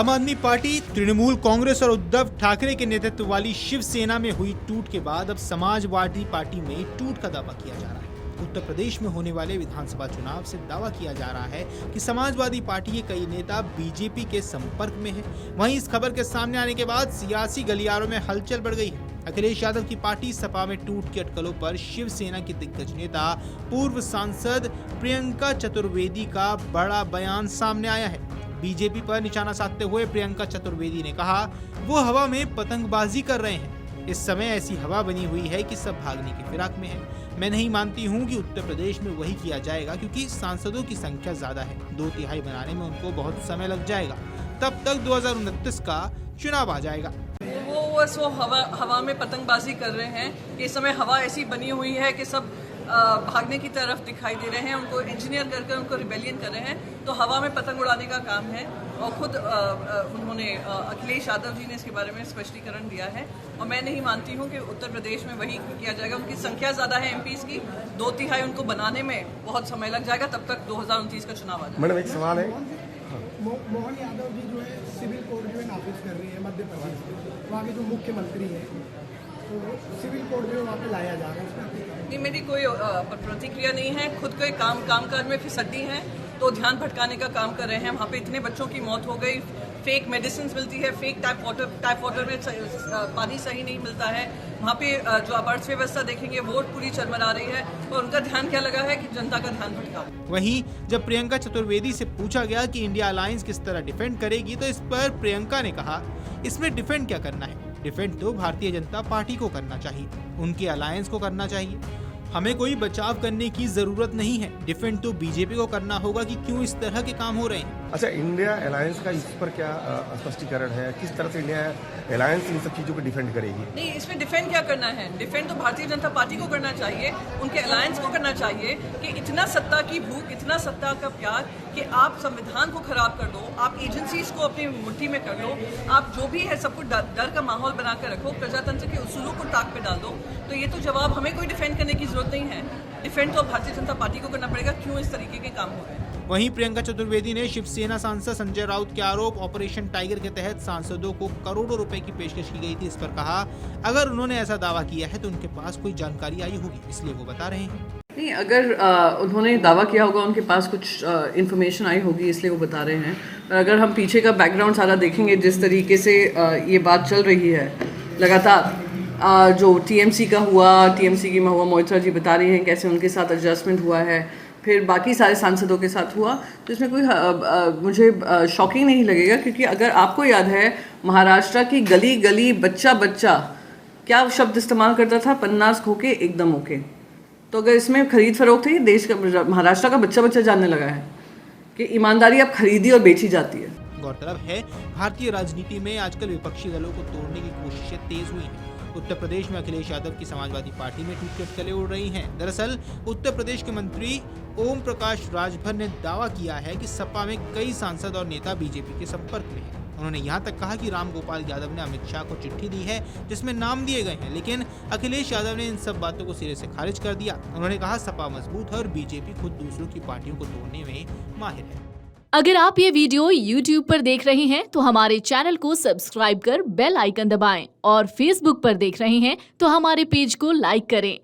आम आदमी पार्टी, तृणमूल कांग्रेस और उद्धव ठाकरे के नेतृत्व वाली शिवसेना में हुई टूट के बाद अब समाजवादी पार्टी में टूट का दावा किया जा रहा है। उत्तर प्रदेश में होने वाले विधानसभा चुनाव से दावा किया जा रहा है कि समाजवादी पार्टी के कई नेता बीजेपी के संपर्क में हैं। वहीं इस खबर के सामने आने के बाद सियासी गलियारों में हलचल बढ़ गई है। अखिलेश यादव की पार्टी सपा में टूट की अटकलों पर शिवसेना की दिग्गज नेता पूर्व सांसद प्रियंका चतुर्वेदी का बड़ा बयान सामने आया है। बीजेपी पर निशाना साधते हुए प्रियंका चतुर्वेदी ने कहा, वो हवा में पतंगबाजी कर रहे हैं। इस समय ऐसी हवा बनी हुई है कि सब भागने की फिराक में है। मैं नहीं मानती हूं कि उत्तर प्रदेश में वही किया जाएगा, क्योंकि सांसदों की संख्या ज्यादा है। 2/3 बनाने में उनको बहुत समय लग जाएगा। तब तक 2029 का चुनाव आ जाएगा। वो हवा में पतंगबाजी कर रहे हैं। इस समय हवा ऐसी बनी हुई है कि सब भागने की तरफ दिखाई दे रहे हैं। उनको इंजीनियर करके उनको रिबेलियन कर रहे हैं। तो हवा में पतंग उड़ाने का काम है। और खुद उन्होंने अखिलेश यादव जी ने इसके बारे में स्पष्टीकरण दिया है। और मैं नहीं मानती हूं कि उत्तर प्रदेश में वही किया जाएगा। उनकी संख्या ज़्यादा है एमपीज़ की। 2/3 उनको बनाने में बहुत समय लग जाएगा। तब तक 2029 का चुनाव आ जाएगा। मैडम, एक सवाल है। मोहन यादव जी जो है सिविल कोर्ट में नाफिज कर रही है मध्य प्रदेश में। वहाँ के जो मुख्यमंत्री हैं तो सिविल कोर्ट में वहाँ पे लाया जा रहा है। नहीं, मेरी कोई प्रतिक्रिया नहीं है। खुद के कामकाज में फिसड्डी हैं तो ध्यान भटकाने का काम कर रहे हैं। वहाँ पे इतने बच्चों की मौत हो गई। फेक मेडिसिन मिलती है। फेक टैप वाटर में पानी सही नहीं मिलता है। वहाँ पे जो अर्थव्यवस्था देखेंगे वो पूरी चरमरा रही है। और उनका ध्यान क्या लगा है कि जनता का ध्यान भटका। वहीं जब प्रियंका चतुर्वेदी से पूछा गया कि इंडिया अलायंस किस तरह डिफेंड करेगी, तो इस पर प्रियंका ने कहा, इसमें डिफेंड क्या करना है? डिफेंड तो भारतीय जनता पार्टी को करना चाहिए, उनके अलायंस को करना चाहिए। हमें कोई बचाव करने की जरूरत नहीं है। डिफेंड तो बीजेपी को करना होगा कि क्यों इस तरह के काम हो रहे हैं। अच्छा, इंडिया अलायंस का इस पर क्या स्पष्टीकरण है? किस तरह से इंडिया अलायंस इन सब चीजों को डिफेंड करेगी? नहीं, इसमें डिफेंड क्या करना है? डिफेंड तो भारतीय जनता पार्टी को करना चाहिए, उनके अलायंस को करना चाहिए। कि इतना सत्ता की भूख, इतना सत्ता का प्यार कि आप संविधान को खराब कर दो, आप एजेंसीज को अपनी मुट्ठी में कर लो, आप जो भी है सबको डर का माहौल बना कर रखो, प्रजातंत्र के उसूलों को ताक पे डाल दो। तो ये तो जवाब, हमें कोई डिफेंड करने की जरूरत नहीं है। डिफेंड तो भारतीय जनता पार्टी को करना पड़ेगा। क्यों इस तरीके के काम हो रहे हैं? वहीं प्रियंका चतुर्वेदी ने शिवसेना सांसद संजय राउत के आरोप ऑपरेशन टाइगर के तहत सांसदों को करोड़ों रुपए की पेशकश की गई थी, इस पर कहा, अगर उन्होंने ऐसा दावा किया है तो उनके पास कोई जानकारी आई होगी, इसलिए वो बता रहे हैं। नहीं, अगर उन्होंने दावा किया होगा, उनके पास कुछ इन्फॉर्मेशन आई होगी, इसलिए वो बता रहे हैं। और अगर हम पीछे का बैकग्राउंड सारा देखेंगे, जिस तरीके से ये बात चल रही है लगातार, जो टीएमसी का हुआ, टीएमसी की महुआ मोइत्रा जी बता रही हैं कैसे उनके साथ एडजस्टमेंट हुआ है, फिर बाकी सारे सांसदों के साथ हुआ। तो इसमें कोई मुझे शॉकिंग नहीं लगेगा, क्योंकि अगर आपको याद है, महाराष्ट्र की गली गली, बच्चा बच्चा क्या शब्द इस्तेमाल करता था? पन्नास खोके एकदम ओके। तो अगर इसमें खरीद फरोख्त है, देश का, महाराष्ट्र का बच्चा बच्चा जानने लगा है कि ईमानदारी अब खरीदी और बेची जाती है। गौरतलब है, भारतीय राजनीति में आजकल विपक्षी दलों को तोड़ने की कोशिशें तेज हुई हैं। उत्तर प्रदेश में अखिलेश यादव की समाजवादी पार्टी में टूट के अटकलें उड़ रही हैं। दरअसल उत्तर प्रदेश के मंत्री ओम प्रकाश राजभर ने दावा किया है कि सपा में कई सांसद और नेता बीजेपी के संपर्क में हैं। उन्होंने यहां तक कहा कि राम गोपाल यादव ने अमित शाह को चिट्ठी दी है जिसमें नाम दिए गए हैं, लेकिन अखिलेश यादव ने इन सब बातों को सिरे से खारिज कर दिया। उन्होंने कहा, सपा मजबूत है और बीजेपी खुद दूसरों की पार्टियों को तोड़ने में माहिर है। अगर आप ये वीडियो YouTube पर देख रहे हैं तो हमारे चैनल को सब्सक्राइब कर बेल आइकन दबाएं, और Facebook पर देख रहे हैं तो हमारे पेज को लाइक करें।